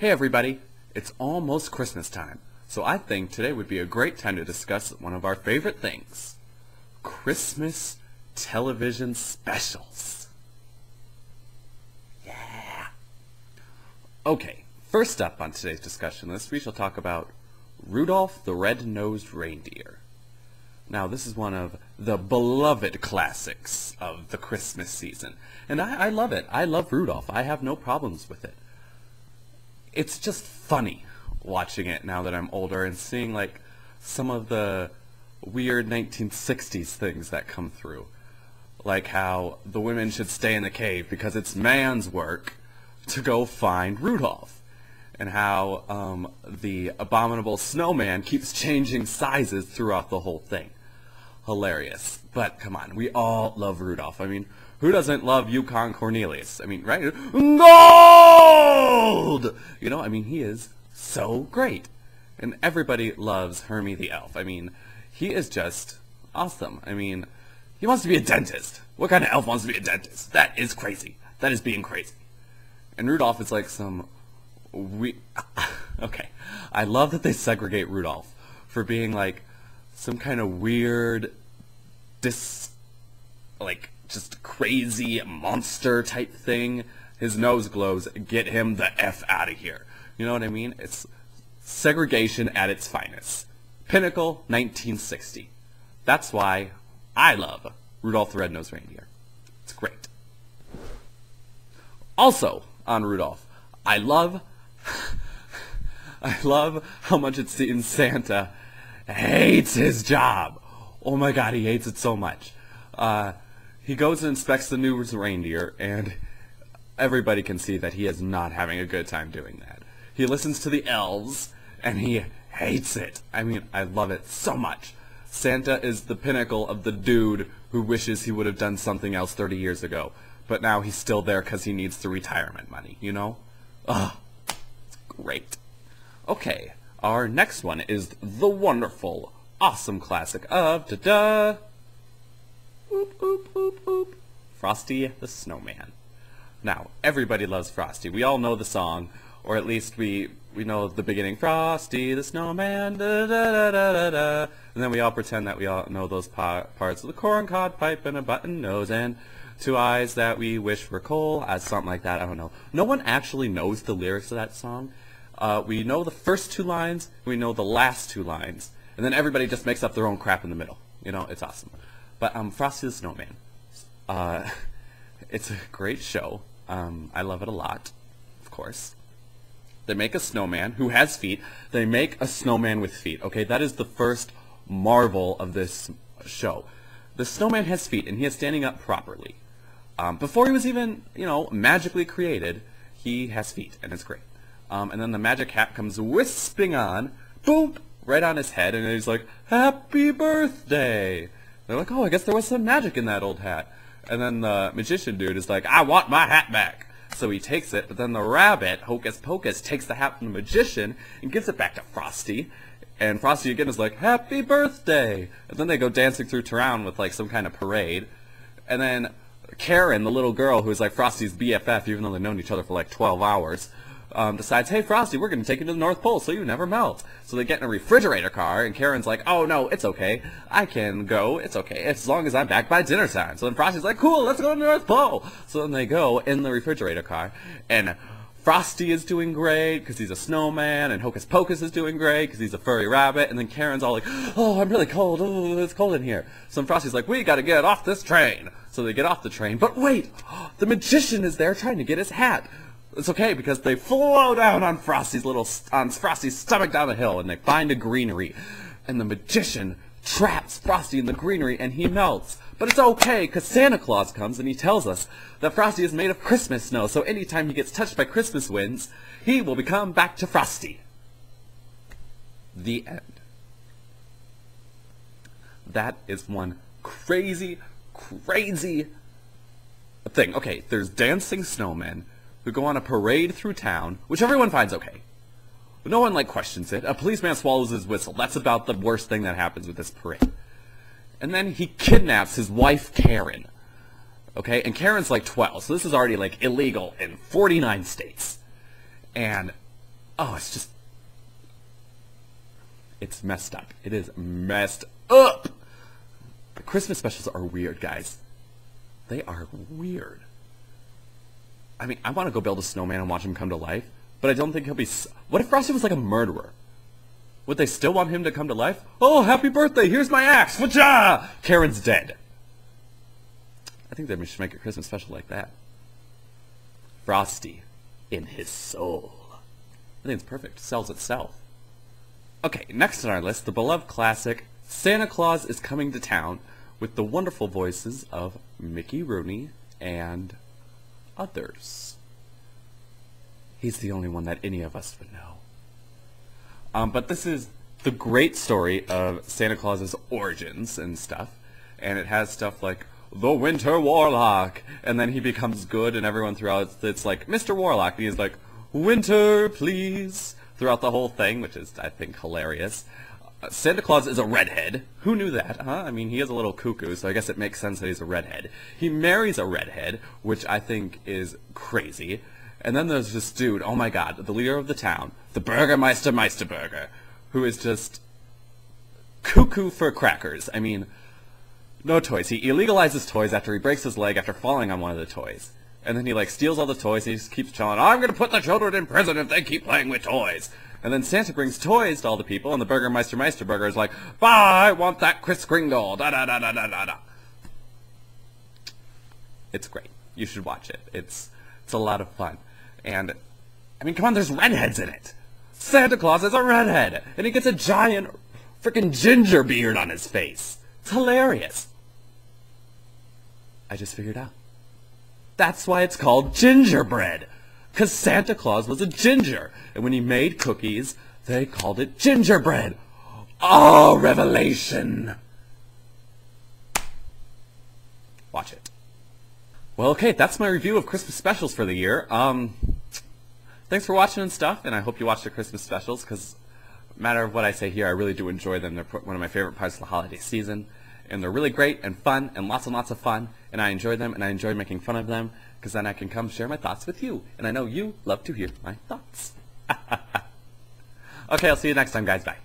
Hey everybody, it's almost Christmas time, so I think today would be a great time to discuss one of our favorite things, Christmas television specials. Yeah! Okay, first up on today's discussion list, we shall talk about Rudolph the Red-Nosed Reindeer. Now, this is one of the beloved classics of the Christmas season, and I love it. I love Rudolph. I have no problems with it. It's just funny watching it now that I'm older and seeing like some of the weird 1960s things that come through. Like how the women should stay in the cave because it's man's work to go find Rudolph. And how the abominable snowman keeps changing sizes throughout the whole thing. Hilarious. But come on, we all love Rudolph. I mean, who doesn't love Yukon Cornelius? I mean, right? Gold! You know, I mean, he is so great. And everybody loves Hermie the Elf. I mean, he is just awesome. I mean, he wants to be a dentist. What kind of elf wants to be a dentist? That is crazy. That is being crazy. And Rudolph is like some... Okay, I love that they segregate Rudolph for being like some kind of weird, just crazy monster type thing. His nose glows. Get him the F out of here. You know what I mean? It's segregation at its finest. Pinnacle 1960. That's why I love Rudolph the Red-Nosed Reindeer. It's great. Also on Rudolph, I love how much it seems Santa hates his job. Oh my god, he hates it so much. He goes and inspects the new reindeer, and everybody can see that he is not having a good time doing that. He listens to the elves, and he hates it. I mean, I love it so much. Santa is the pinnacle of the dude who wishes he would have done something else 30 years ago, but now he's still there because he needs the retirement money, you know? Ugh. Great. Okay, our next one is the wonderful, awesome classic of da-da! Oop, oop, oop, oop. Frosty the Snowman. Now, everybody loves Frosty. We all know the song, or at least we know the beginning. Frosty the Snowman, da-da-da-da-da-da. And then we all pretend that we all know those parts of the corncob pipe and a button nose and two eyes that we wish were coal, as something like that. I don't know. No one actually knows the lyrics of that song. We know the first two lines, we know the last two lines, and then everybody just makes up their own crap in the middle. You know, it's awesome. But Frosty the Snowman, it's a great show. I love it a lot, of course. They make a snowman who has feet. They make a snowman with feet. Okay, that is the first marvel of this show. The snowman has feet, and he is standing up properly. Before he was even, you know, magically created, he has feet, and it's great. And then the magic hat comes wisping on, boom, right on his head, and he's like, "Happy birthday!" They're like, "Oh, I guess there was some magic in that old hat." And then the magician dude is like, "I want my hat back." So he takes it, but then the rabbit, Hocus Pocus, takes the hat from the magician and gives it back to Frosty. And Frosty again is like, "Happy birthday!" And then they go dancing through town with like some kind of parade. And then Karen, the little girl who is like Frosty's BFF, even though they've known each other for like 12 hours, decides, "Hey Frosty, we're going to take you to the North Pole so you never melt." So they get in a refrigerator car, and Karen's like, "Oh no, it's okay. I can go. It's okay. As long as I'm back by dinner time." So then Frosty's like, "Cool, let's go to the North Pole." So then they go in the refrigerator car, and Frosty is doing great because he's a snowman, and Hocus Pocus is doing great because he's a furry rabbit, and then Karen's all like, "Oh, I'm really cold. Oh, it's cold in here." So then Frosty's like, "We got to get off this train." So they get off the train, but wait, the magician is there trying to get his hat. It's okay because they flow down on Frosty's stomach down a hill, and they find a greenery, and the magician traps Frosty in the greenery, and he melts. But it's okay because Santa Claus comes and he tells us that Frosty is made of Christmas snow, so anytime he gets touched by Christmas winds, he will become back to Frosty. The end. That is one crazy, crazy thing. Okay, there's dancing snowmen who go on a parade through town, which everyone finds okay. No one, like, questions it. A policeman swallows his whistle. That's about the worst thing that happens with this parade. And then he kidnaps his wife, Karen. Okay? And Karen's, like, 12, so this is already, like, illegal in 49 states. And Oh, it's just... It's messed up. It is messed up! The Christmas specials are weird, guys. They are weird. I mean, I want to go build a snowman and watch him come to life, but I don't think he'll be... What if Frosty was like a murderer? Would they still want him to come to life? Oh, happy birthday! Here's my axe! Whatcha! Karen's dead. I think they should make a Christmas special like that. Frosty in his soul. I think it's perfect. Sells itself. Okay, next on our list, the beloved classic, Santa Claus is Coming to Town, with the wonderful voices of Mickey Rooney and others. He's the only one that any of us would know. But this is the great story of Santa Claus's origins and stuff, and it has stuff like the Winter Warlock, and then he becomes good, and everyone throughout it's like Mr. Warlock, and he's like, winter, please, throughout the whole thing, which is, I think, hilarious. Santa Claus is a redhead. Who knew that, huh? I mean, he is a little cuckoo, so I guess it makes sense that he's a redhead. He marries a redhead, which I think is crazy. And then there's this dude, oh my god, the leader of the town, the Burgermeister Meisterburger, who is just cuckoo for crackers. I mean, no toys. He illegalizes toys after he breaks his leg after falling on one of the toys. And then he, like, steals all the toys, and he just keeps chilling, I'm gonna put the children in prison if they keep playing with toys. And then Santa brings toys to all the people, and the Burgermeister Meisterburger is like, I want that Kris Kringle, da-da-da-da-da-da-da. It's great. You should watch it. It's a lot of fun. And, I mean, come on, there's redheads in it. Santa Claus is a redhead, and he gets a giant freaking ginger beard on his face. It's hilarious. I just figured out. That's why it's called gingerbread. Because Santa Claus was a ginger, and when he made cookies, they called it gingerbread. Oh, revelation! Watch it. Well, okay, that's my review of Christmas specials for the year. Thanks for watching and stuff, and I hope you watch the Christmas specials, because no matter what I say here, I really do enjoy them. They're one of my favorite parts of the holiday season, and they're really great and fun, and lots of fun, and I enjoy them, and I enjoy making fun of them, because then I can come share my thoughts with you, and I know you love to hear my thoughts. Okay, I'll see you next time, guys. Bye.